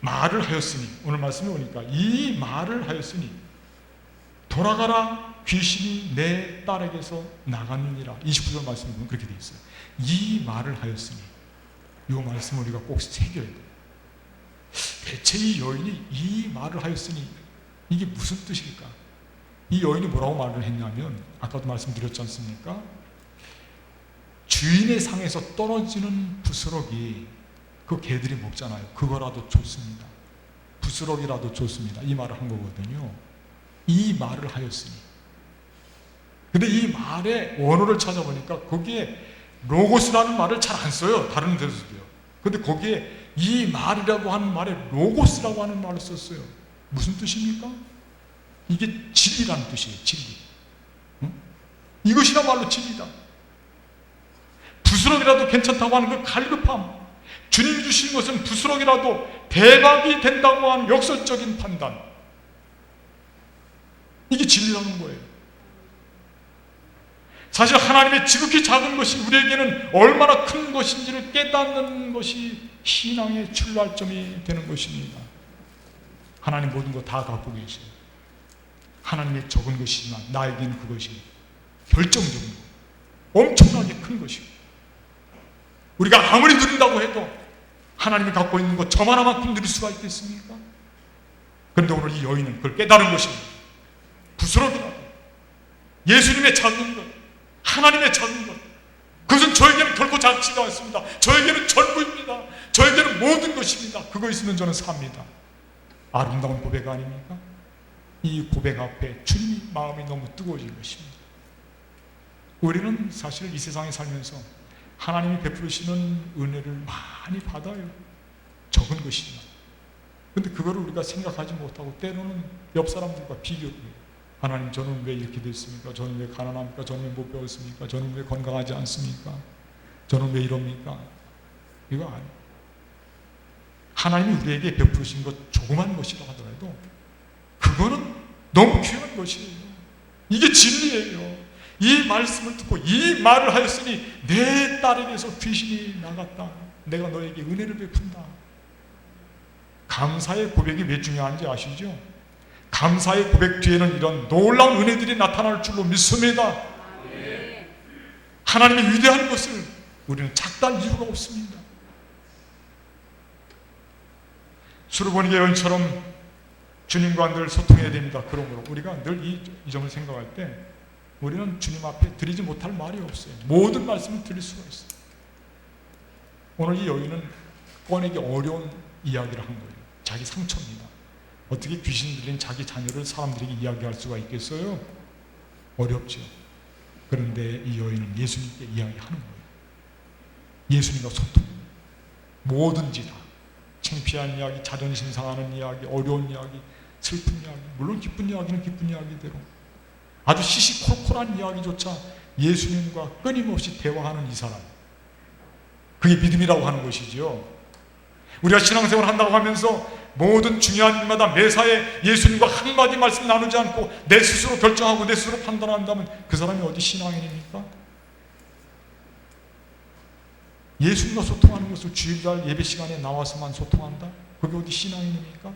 말을 하였으니, 오늘 말씀을 보니까 이 말을 하였으니 돌아가라, 귀신이 내 딸에게서 나갔느니라. 29절 말씀을 보면 그렇게 되어 있어요. 이 말을 하였으니. 이 말씀을 우리가 꼭 새겨야 돼요. 대체 이 여인이 이 말을 하였으니 이게 무슨 뜻일까? 이 여인이 뭐라고 말을 했냐면, 아까도 말씀드렸지 않습니까? 주인의 상에서 떨어지는 부스러기, 그 개들이 먹잖아요. 그거라도 좋습니다. 부스러기라도 좋습니다. 이 말을 한 거거든요. 이 말을 하였으니. 근데 이 말의 원어를 찾아보니까 거기에 로고스라는 말을 잘 안 써요. 다른 데서도요. 근데 거기에 이 말이라고 하는 말에 로고스라고 하는 말을 썼어요. 무슨 뜻입니까? 이게 진리라는 뜻이에요. 진리. 응? 이것이야말로 진리다. 부스럭이라도 괜찮다고 하는 그 갈급함, 주님이 주신 것은 부스럭이라도 대박이 된다고 하는 역설적인 판단, 이게 진리라는 거예요. 사실 하나님의 지극히 작은 것이 우리에게는 얼마나 큰 것인지를 깨닫는 것이 신앙의 출발점이 되는 것입니다. 하나님 모든 거 다 갖고 계세요. 하나님의 적은 것이지만 나에게는 그것이 결정적인 거, 엄청나게 큰 것이고, 우리가 아무리 누린다고 해도 하나님이 갖고 있는 것 저 하나만큼 누릴 수가 있겠습니까? 그런데 오늘 이 여인은 그걸 깨달은 것입니다. 부스러기라도 예수님의 작은 것, 하나님의 작은 것, 그것은 저에게는 결코 작지가 않습니다. 저에게는 전부입니다. 저에게는 모든 것입니다. 그거 있으면 저는 삽니다. 아름다운 고백 아닙니까? 이 고백 앞에 주님이 마음이 너무 뜨거워진 것입니다. 우리는 사실 이 세상에 살면서 하나님이 베푸시는 은혜를 많이 받아요. 적은 것이지만. 근데 그거를 우리가 생각하지 못하고 때로는 옆 사람들과 비교를 해요. 하나님, 저는 왜 이렇게 됐습니까? 저는 왜 가난합니까? 저는 왜 못 배웠습니까? 저는 왜 건강하지 않습니까? 저는 왜 이럽니까? 이거 아니에요. 하나님이 우리에게 베푸신 것 조그만 것이라 하더라도 그거는 너무 귀한 것이에요. 이게 진리예요. 이 말씀을 듣고 이 말을 하였으니 내 딸에게서 귀신이 나갔다. 내가 너에게 은혜를 베푼다. 감사의 고백이 왜 중요한지 아시죠? 감사의 고백 뒤에는 이런 놀라운 은혜들이 나타날 줄로 믿습니다. 하나님의 위대한 것을 우리는 작다할 이유가 없습니다. 수르보니 여인처럼 주님과 늘 소통해야 됩니다. 그러므로 우리가 늘 이 점을 생각할 때 우리는 주님 앞에 드리지 못할 말이 없어요. 모든 말씀을 드릴 수가 있어요. 오늘 이 여인은 꺼내기 어려운 이야기를 한 거예요. 자기 상처입니다. 어떻게 귀신 들린 자기 자녀를 사람들에게 이야기할 수가 있겠어요? 어렵죠. 그런데 이 여인은 예수님께 이야기하는 거예요. 예수님과 소통. 뭐든지 다. 창피한 이야기, 자존심 상하는 이야기, 어려운 이야기, 슬픈 이야기, 물론 기쁜 이야기는 기쁜 이야기대로, 아주 시시콜콜한 이야기조차 예수님과 끊임없이 대화하는 이 사람, 그게 믿음이라고 하는 것이죠. 우리가 신앙생활을 한다고 하면서 모든 중요한 일마다 매사에 예수님과 한마디 말씀 나누지 않고 내 스스로 결정하고 내 스스로 판단한다면 그 사람이 어디 신앙인입니까? 예수님과 소통하는 것을 주일날 예배 시간에 나와서만 소통한다? 그게 어디 신앙인입니까?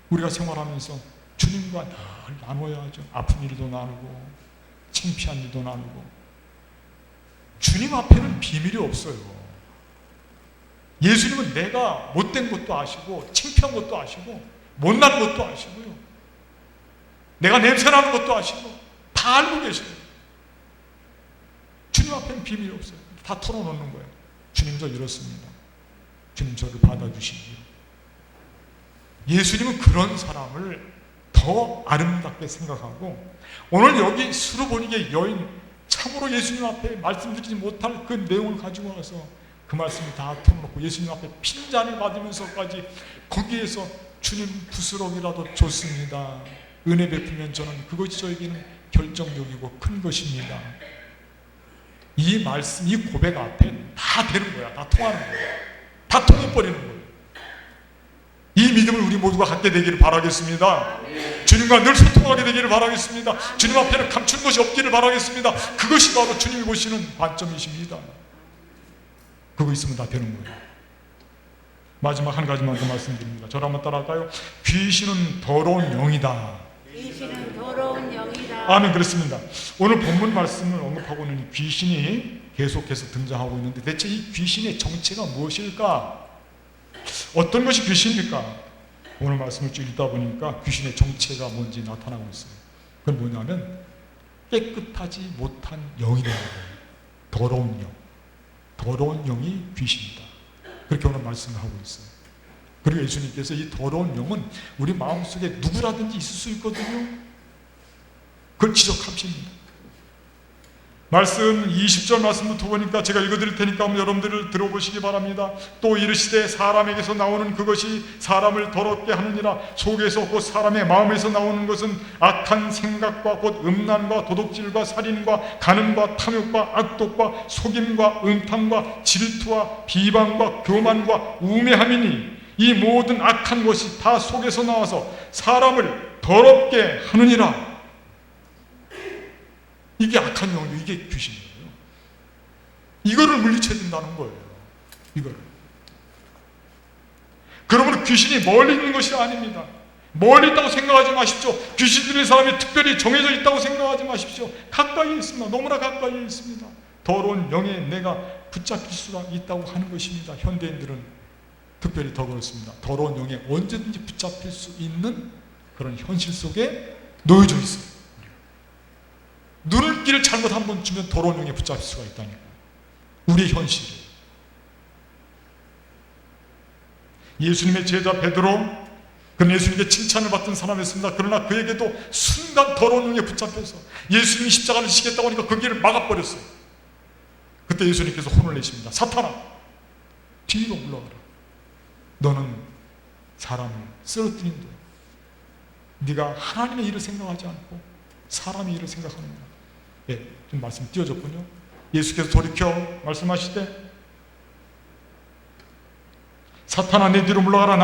우리가 생활하면서 주님과 늘 나눠야죠. 아픈 일도 나누고 창피한 일도 나누고. 주님 앞에는 비밀이 없어요. 예수님은 내가 못된 것도 아시고 창피한 것도 아시고 못난 것도 아시고요, 내가 냄새나는 것도 아시고 다 알고 계세요. 주님 앞에는 비밀이 없어요. 다 털어놓는 거예요. 주님, 저 이렇습니다. 주님, 저를 받아주시기요. 예수님은 그런 사람을 더 아름답게 생각하고, 오늘 여기 수르보니게 여인, 참으로 예수님 앞에 말씀드리지 못할 그 내용을 가지고 와서 그 말씀을 다 털어놓고 예수님 앞에 핀잔을 받으면서까지 거기에서 주님, 부스럭이라도 좋습니다. 은혜 베푸면 저는 그것이 저에게는 결정적이고 큰 것입니다. 이 말씀, 이 고백 앞에 다 되는 거야. 다 통하는 거야. 다 통해버리는 거예요. 이 믿음을 우리 모두가 갖게 되기를 바라겠습니다. 주님과 늘 소통하게 되기를 바라겠습니다. 주님 앞에는 감춘 것이 없기를 바라겠습니다. 그것이 바로 주님이 보시는 관점이십니다. 그거 있으면 다 되는 거예요. 마지막 한 가지만 더 말씀드립니다. 저를 한번 따라할까요? 귀신은 더러운 영이다. 귀신은 더러운 영이다. 아멘. 그렇습니다. 오늘 본문 말씀을 언급하고 있는 귀신이 계속해서 등장하고 있는데 대체 이 귀신의 정체가 무엇일까? 어떤 것이 귀신입니까? 오늘 말씀을 쭉 읽다 보니까 귀신의 정체가 뭔지 나타나고 있어요. 그건 뭐냐면 깨끗하지 못한 영이라는 거예요. 더러운 영. 더러운 영이 귀신이다. 그렇게 오늘 말씀을 하고 있어요. 그리고 예수님께서 이 더러운 영은 우리 마음속에 누구라든지 있을 수 있거든요. 그걸 지적하십니다. 말씀 20절 말씀부터 보니까 제가 읽어드릴 테니까 한번 여러분들을 들어보시기 바랍니다. 또 이르시되 사람에게서 나오는 그것이 사람을 더럽게 하느니라. 속에서 곧 사람의 마음에서 나오는 것은 악한 생각과 곧 음란과 도둑질과 살인과 간음과 탐욕과 악독과 속임과 음탕과 질투와 비방과 교만과 우매함이니 이 모든 악한 것이 다 속에서 나와서 사람을 더럽게 하느니라. 이게 악한 영이에요. 이게 귀신이에요. 이거를 물리쳐야 된다는 거예요. 이거를. 그러므로 귀신이 멀리 있는 것이 아닙니다. 멀리 있다고 생각하지 마십시오. 귀신 들린 사람이 특별히 정해져 있다고 생각하지 마십시오. 가까이에 있습니다. 너무나 가까이에 있습니다. 더러운 영에 내가 붙잡힐 수가 있다고 하는 것입니다. 현대인들은 특별히 더 그렇습니다. 더러운 영에 언제든지 붙잡힐 수 있는 그런 현실 속에 놓여져 있어요. 눈길을 잘못 한번 주면 더러운 영에 붙잡힐 수가 있다니까. 우리의 현실이에요. 예수님의 제자 베드로, 그는 예수님께 칭찬을 받던 사람이었습니다. 그러나 그에게도 순간 더러운 영에 붙잡혀서 예수님이 십자가를 지겠다고 하니까 그 길을 막아버렸어요. 그때 예수님께서 혼을 내십니다. 사탄아, 뒤로 물러가라. 너는 사람을 쓰러뜨린다. 네가 하나님의 일을 생각하지 않고 사람의 일을 생각하는구나. 예, 좀 말씀 띄워졌군요. 예수께서 돌이켜 말씀하시되 사탄아 내 뒤로 물러가라.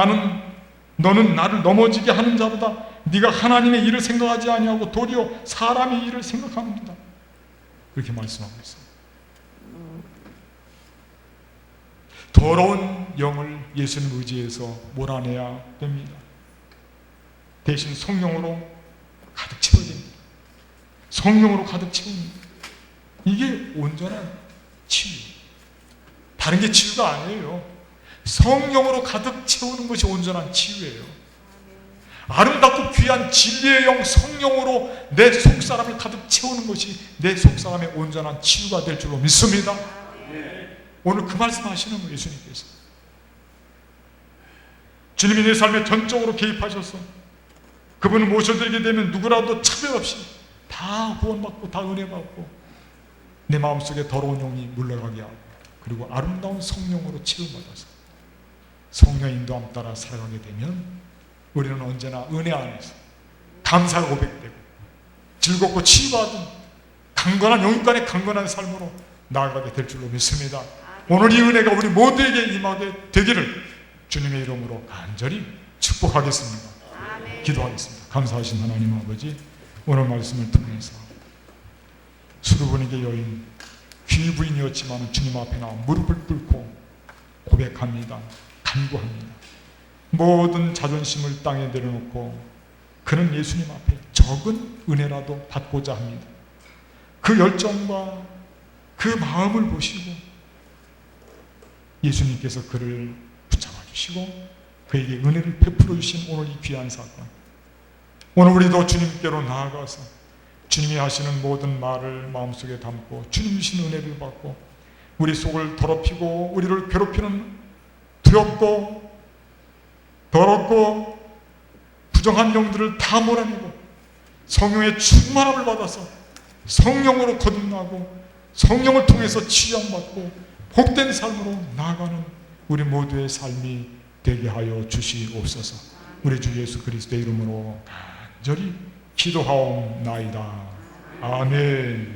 너는 나를 넘어지게 하는 자로다. 네가 하나님의 일을 생각하지 아니하고 도리어 사람의 일을 생각하는도다. 그렇게 말씀하고 있어요. 더러운 영을 예수님 의지해서 몰아내야 됩니다. 대신 성령으로 가득 채워야 됩니다. 성령으로 가득 채웁니다. 이게 온전한 치유. 다른 게 치유가 아니에요. 성령으로 가득 채우는 것이 온전한 치유예요. 아름답고 귀한 진리의 영 성령으로 내 속사람을 가득 채우는 것이 내 속사람의 온전한 치유가 될 줄로 믿습니다. 오늘 그 말씀하시는 거예요. 예수님께서 주님이 내 삶에 전적으로 개입하셔서 그분을 모셔드리게 되면 누구라도 차별 없이 다 구원받고 다 은혜받고 내 마음속에 더러운 영이 물러가게 하고 그리고 아름다운 성령으로 채움받아서 성령의 인도함 따라 살아가게 되면 우리는 언제나 은혜 안에서 감사가 고백되고 즐겁고 치유받은 강건한 영육간의 강건한 삶으로 나아가게 될 줄로 믿습니다. 오늘 이 은혜가 우리 모두에게 임하게 되기를 주님의 이름으로 간절히 축복하겠습니다. 기도하겠습니다. 감사하신 하나님 아버지, 오늘 말씀을 통해서 수르보니게 여인 귀부인이었지만 주님 앞에 나와 무릎을 꿇고 고백합니다. 간구합니다. 모든 자존심을 땅에 내려놓고 그는 예수님 앞에 적은 은혜라도 받고자 합니다. 그 열정과 그 마음을 보시고 예수님께서 그를 붙잡아 주시고 그에게 은혜를 베풀어 주신 오늘 이 귀한 사건, 오늘 우리도 주님께로 나아가서 주님이 하시는 모든 말을 마음속에 담고 주님 주신 은혜를 받고 우리 속을 더럽히고 우리를 괴롭히는 두렵고 더럽고 부정한 영들을 다 몰아내고 성령의 충만함을 받아서 성령으로 거듭나고 성령을 통해서 치유받고 복된 삶으로 나아가는 우리 모두의 삶이 되게 하여 주시옵소서. 우리 주 예수 그리스도의 이름으로 간절히 기도하옵나이다. 아멘.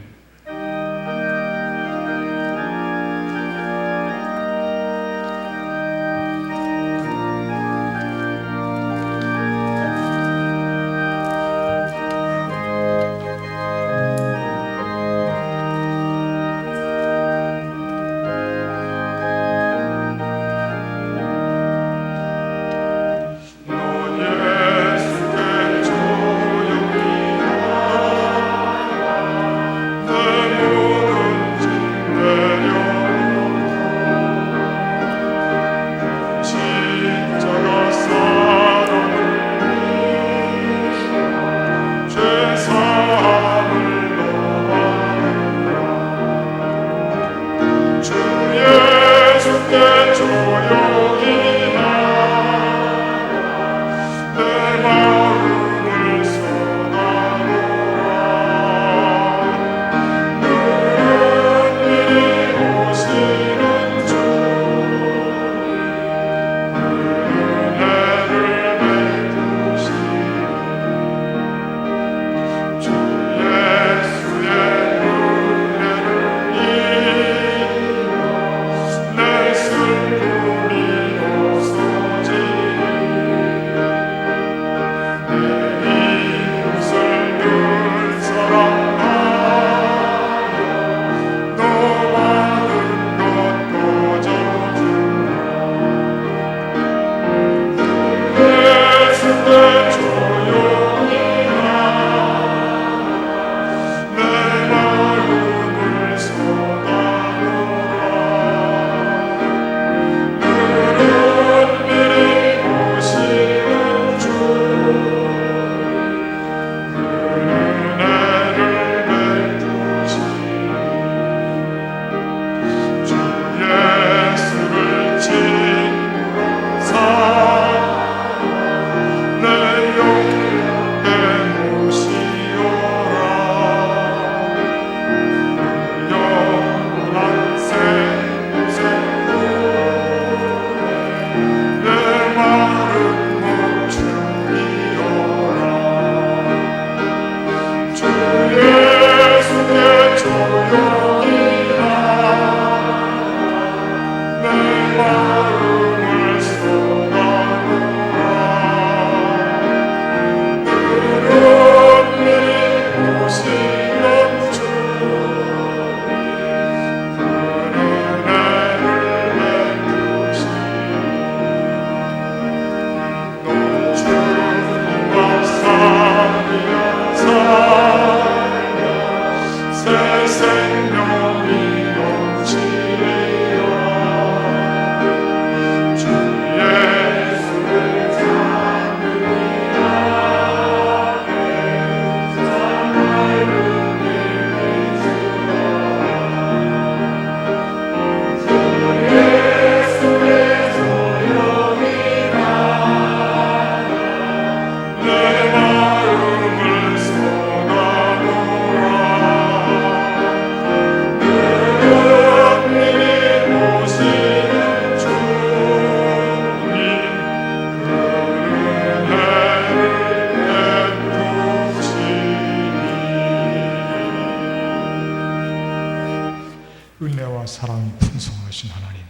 은혜와 사랑이 풍성하신 하나님,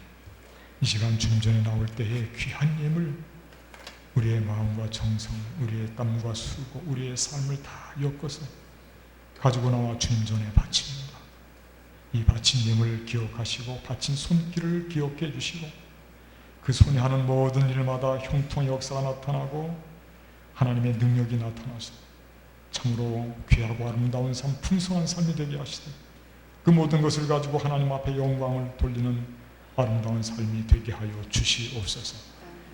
이 시간 주님 전에 나올 때에 귀한 예물, 우리의 마음과 정성, 우리의 땀과 수고, 우리의 삶을 다 엮어서 가지고 나와 주님 전에 바칩니다. 이 바친 예물을 기억하시고 바친 손길을 기억해 주시고 그 손이 하는 모든 일마다 형통의 역사가 나타나고 하나님의 능력이 나타나서 참으로 귀하고 아름다운 삶, 풍성한 삶이 되게 하시되 그 모든 것을 가지고 하나님 앞에 영광을 돌리는 아름다운 삶이 되게 하여 주시옵소서.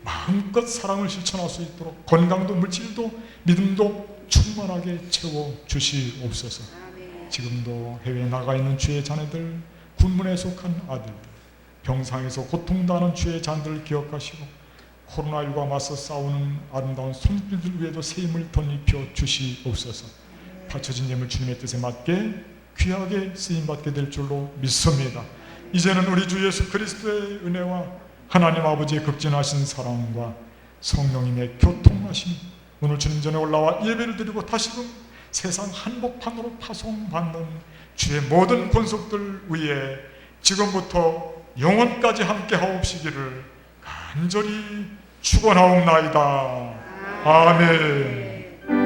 마음껏 사랑을 실천할 수 있도록 건강도 물질도 믿음도 충만하게 채워 주시옵소서. 지금도 해외에 나가 있는 주의 자녀들, 군문에 속한 아들들, 병상에서 고통당하는 주의 자녀들을 기억하시고 코로나19와 맞서 싸우는 아름다운 손길들 위에도 새 힘을 덧입혀 주시옵소서. 바쳐진 예물 주님의 뜻에 맞게 귀하게 쓰임받게 될 줄로 믿습니다. 이제는 우리 주 예수 그리스도의 은혜와 하나님 아버지의 극진하신 사랑과 성령님의 교통하심, 오늘 주님 전에 올라와 예배를 드리고 다시금 세상 한복판으로 파송받는 주의 모든 권속들 위에 지금부터 영원까지 함께 하옵시기를 간절히 축원하옵나이다. 아멘.